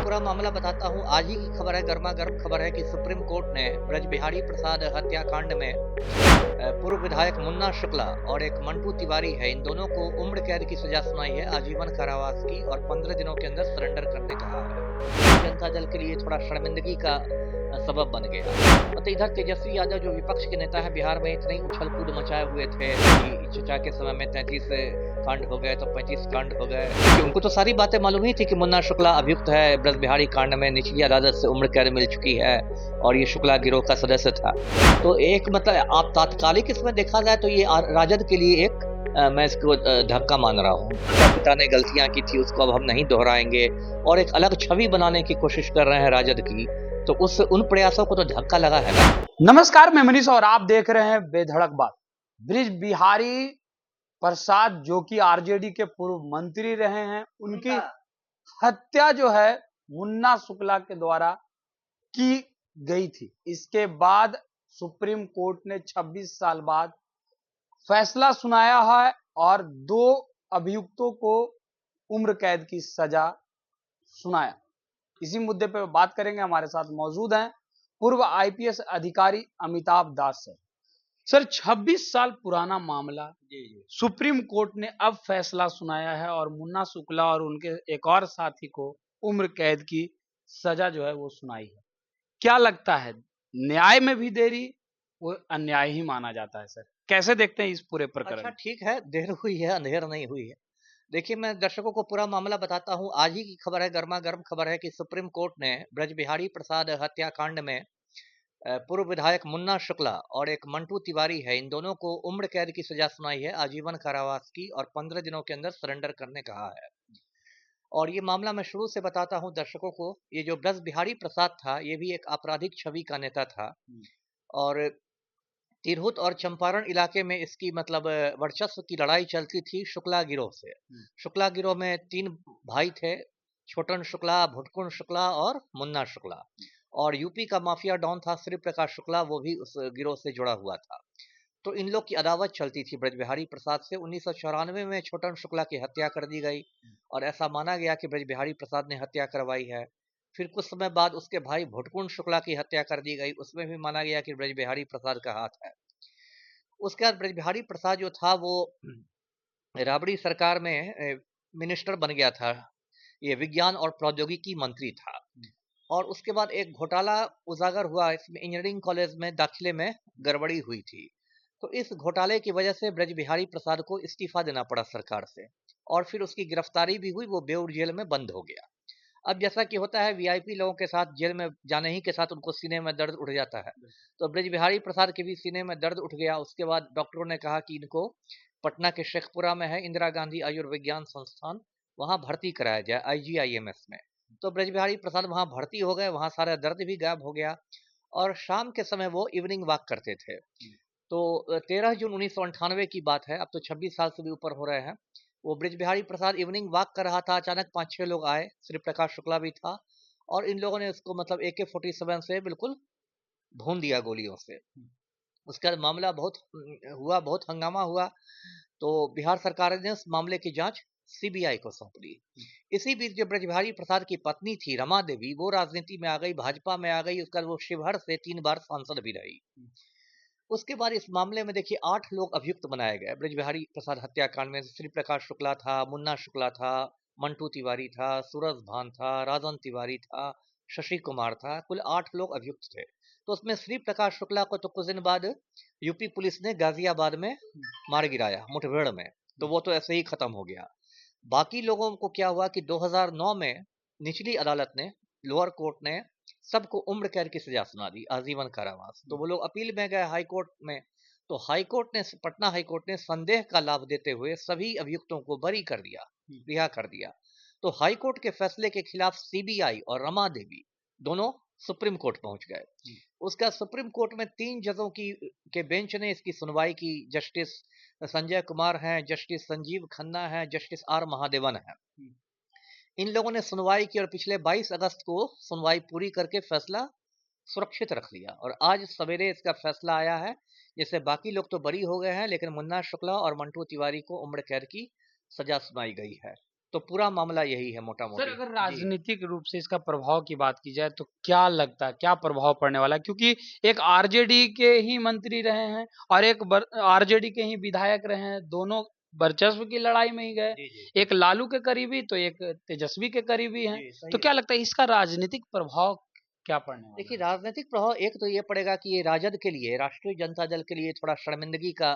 पूरा मामला बताता हूँ। आज ही की खबर है, गरमा-गर्म खबर है कि सुप्रीम कोर्ट ने ब्रज बिहारी प्रसाद हत्याकांड में पूर्व विधायक मुन्ना शुक्ला और एक मंटू तिवारी है, इन दोनों को उम्र कैद की सजा सुनाई है, आजीवन कारावास की, और 15 दिनों के अंदर सरेंडर करने कहा है। जनता दल के लिए थोड़ा शर्मिंदगी का सबब बन गया। मतलब इधर तेजस्वी यादव जो विपक्ष के नेता हैं, बिहार में इतने उछल-कूद मचाए हुए थे कि चचा के समय में 33 कांड हो गए तो 35 कांड हो गए, क्योंकि उनको तो सारी बातें मालूम ही थी कि मुन्ना शुक्ला अभियुक्त है, ब्रज बिहारी कांड में निचली अदालत से उम्र कैद मिल चुकी है और ये शुक्ला गिरोह का सदस्य था। तो एक मतलब आप तात्कालिक इसमें देखा जाए तो ये राजद के लिए एक मैं इसको धक्का मान रहा हूँ। पिता ने गलतियां की थी, उसको अब हम नहीं दोहराएंगे और एक अलग छवि बनाने की कोशिश कर रहे हैं राजद की, तो उन प्रयासों को तो धक्का लगा है ना। नमस्कार, मैं मनीष और आप देख रहे हैं बेधड़क बात। ब्रज बिहारी प्रसाद जो कि आरजेडी के पूर्व मंत्री रहे हैं, उनकी हत्या जो है मुन्ना शुक्ला के द्वारा की गई थी। इसके बाद सुप्रीम कोर्ट ने 26 साल बाद फैसला सुनाया है और 2 अभियुक्तों को उम्र कैद की सजा सुनाया। इसी मुद्दे पर बात करेंगे। हमारे साथ मौजूद हैं पूर्व आईपीएस अधिकारी अमिताभ दास सर 26 साल पुराना मामला सुप्रीम कोर्ट ने अब फैसला सुनाया है और मुन्ना शुक्ला और उनके एक और साथी को उम्र कैद की सजा जो है वो सुनाई है। क्या लगता है, न्याय में भी देरी वो अन्याय ही माना जाता है? सर कैसे देखते हैं इस पूरे प्रकरण? अच्छा ठीक है, देर हुई है, अंधेर नहीं हुई है। देखिए, मैं दर्शकों को पूरा मामला बताता हूँ। आज ही की खबर है, गरमा-गर्म खबर है कि सुप्रीम कोर्ट ने ब्रज बिहारी प्रसाद हत्याकांड में पूर्व विधायक मुन्ना शुक्ला और एक मंटू तिवारी है, इन दोनों को उम्र कैद की सजा सुनाई है, आजीवन कारावास की, और 15 दिनों के अंदर सरेंडर करने कहा है। और ये मामला मैं शुरू से बताता हूँ दर्शकों को। ये जो ब्रज बिहारी प्रसाद था, ये भी एक आपराधिक छवि का नेता था और तिरहुत और चंपारण इलाके में इसकी मतलब वर्चस्व की लड़ाई चलती थी शुक्ला गिरोह से। शुक्ला गिरोह में 3 भाई थे, छोटन शुक्ला, भुटकुन शुक्ला और मुन्ना शुक्ला। और यूपी का माफिया डॉन था श्री प्रकाश शुक्ला, वो भी उस गिरोह से जुड़ा हुआ था। तो इन लोग की अदावत चलती थी ब्रज बिहारी प्रसाद से। 1994 में छोटन शुक्ला की हत्या कर दी गई और ऐसा माना गया कि ब्रज बिहारी प्रसाद ने हत्या करवाई है। फिर कुछ समय बाद उसके भाई भुटकुन शुक्ला की हत्या कर दी गई, उसमें भी माना गया कि ब्रज बिहारी प्रसाद का हाथ है। उसके बाद ब्रज बिहारी प्रसाद जो था वो राबड़ी सरकार में मिनिस्टर बन गया था, ये विज्ञान और प्रौद्योगिकी मंत्री था। और उसके बाद एक घोटाला उजागर हुआ, इसमें इंजीनियरिंग कॉलेज में दाखिले में गड़बड़ी हुई थी। तो इस घोटाले की वजह से ब्रज बिहारी प्रसाद को इस्तीफा देना पड़ा सरकार से और फिर उसकी गिरफ्तारी भी हुई, वो बेऊर जेल में बंद हो गया। अब जैसा कि होता है वीआईपी लोगों के साथ, जेल में जाने ही के साथ उनको सीने में दर्द उठ जाता है, तो ब्रज बिहारी प्रसाद के भी सीने में दर्द उठ गया। उसके बाद डॉक्टरों ने कहा कि इनको पटना के शेखपुरा में है इंदिरा गांधी आयुर्विज्ञान संस्थान, वहां भर्ती कराया जाए आईजीआईएमएस में। तो ब्रज बिहारी प्रसाद वहां भर्ती हो गए, वहां सारा दर्द भी गायब हो गया और शाम के समय वो इवनिंग वॉक करते थे। तो 13 जून 1998 की बात है, अब तो 26 साल से भी ऊपर हो रहे हैं। वो ब्रज बिहारी प्रसाद इवनिंग वॉक कर रहा था, अचानक 5-6 लोग आए, श्री प्रकाश शुक्ला भी था, और इन लोगों ने उसको मतलब AK-47 से बिल्कुल भून दिया गोलियों से। उसके बाद मामला बहुत हुआ, बहुत हंगामा हुआ, तो बिहार सरकार ने उस मामले की जांच सीबीआई को सौंप दी। इसी बीच जो ब्रज बिहारी प्रसाद की पत्नी थी रमा देवी, वो राजनीति में आ गई, भाजपा में आ गई। उसका वो शिवहर से 3 बार सांसद भी रही। उसके बाद इस मामले में देखिए 8 लोग अभियुक्त बनाए गए ब्रज बिहारी प्रसाद हत्याकांड में। श्री प्रकाश शुक्ला था, मुन्ना शुक्ला था, मंटू तिवारी था, सूरज भान था, राजन तिवारी था, शशि कुमार था, कुल 8 लोग अभियुक्त थे। तो उसमें श्री प्रकाश शुक्ला को तो कुछ दिन बाद यूपी पुलिस ने गाजियाबाद में मार गिराया मुठभेड़ में, तो वो तो ऐसे ही खत्म हो गया। बाकी लोगों को क्या हुआ कि 2009 में निचली अदालत ने, लोअर कोर्ट ने सबको उम्र कैद की सजा सुना दी, आजीवन कारावास। तो वो लोग अपील में गए हाई कोर्ट में, तो हाई कोर्ट ने, पटना हाई कोर्ट ने संदेह का लाभ देते हुए सभी अभियुक्तों को बरी कर दिया, रिहा कर दिया। तो हाई कोर्ट के फैसले के खिलाफ सीबीआई और रमा देवी दोनों सुप्रीम कोर्ट पहुंच गए। उसका सुप्रीम कोर्ट में 3 जजों की के बेंच ने इसकी सुनवाई की। जस्टिस संजय कुमार हैं, जस्टिस संजीव खन्ना हैं, जस्टिस आर महादेवन हैं। इन लोगों ने सुनवाई की और पिछले 22 अगस्त को सुनवाई पूरी करके फैसला सुरक्षित रख लिया और आज सवेरे इसका फैसला आया है। जैसे बाकी लोग तो बरी हो गए हैं, लेकिन मुन्ना शुक्ला और मंटू तिवारी को उम्र कैद की सजा सुनाई गई है। तो पूरा मामला यही है मोटा सर, मोटी। अगर जी राजनीतिक रूप से इसका प्रभाव की बात की जाए तो क्या लगता है, क्या प्रभाव पड़ने वाला है? क्योंकि एक आरजेडी के ही मंत्री रहे हैं और एक आरजेडी के ही विधायक रहे हैं, दोनों वर्चस्व की लड़ाई में ही गए। जी जी एक लालू के करीबी तो एक तेजस्वी के करीबी हैं। जी सही तो है। क्या लगता है इसका राजनीतिक प्रभाव क्या पड़ने वाला देखिए है? राजनीतिक प्रभाव एक तो ये पड़ेगा कि ये राजद के लिए, राष्ट्रीय जनता दल के लिए थोड़ा शर्मिंदगी का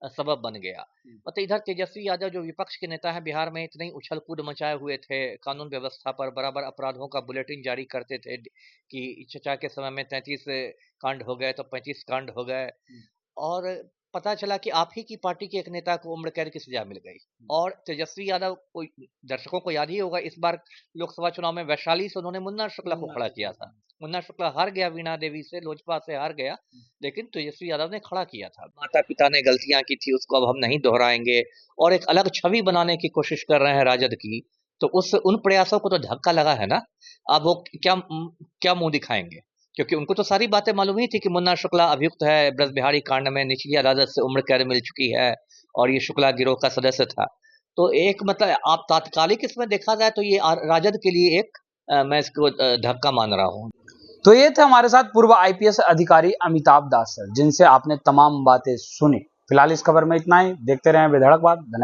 सबब बन गया। मतलब इधर तेजस्वी यादव जो विपक्ष के नेता हैं बिहार में, इतनी उछल कूद मचाए हुए थे कानून व्यवस्था पर, बराबर अपराधों का बुलेटिन जारी करते थे कि चचा के समय में 33 कांड हो गए तो 35 कांड हो गए, और पता चला कि आप ही की पार्टी के एक नेता को उम्र कैद की सजा मिल गई। और तेजस्वी यादव को, दर्शकों को याद ही होगा, इस बार लोकसभा चुनाव में वैशाली से उन्होंने मुन्ना शुक्ला को खड़ा किया था। मुन्ना शुक्ला हार गया वीणा देवी से, लोजपा से हार गया, लेकिन तेजस्वी यादव ने खड़ा किया था। माता पिता ने गलतियां की थी, उसको अब हम नहीं दोहराएंगे, और एक अलग छवि बनाने की कोशिश कर रहे हैं राजद की। तो उन प्रयासों को तो धक्का लगा है ना। अब वो क्या मुंह दिखाएंगे, क्योंकि उनको तो सारी बातें मालूम ही थी कि मुन्ना शुक्ला अभियुक्त है, ब्रज बिहारी कांड में निचली अदालत से उम्र कैद मिल चुकी है और ये शुक्ला गिरोह का सदस्य था। तो एक मतलब आप तात्कालिक इसमें देखा जाए तो ये राजद के लिए एक मैं इसको धक्का मान रहा हूँ। तो ये थे हमारे साथ पूर्व आईपीएस अधिकारी अमिताभ दास सर, जिनसे आपने तमाम बातें सुनी। फिलहाल इस खबर में इतना ही। देखते रहें बेधड़क बात। धन्यवाद।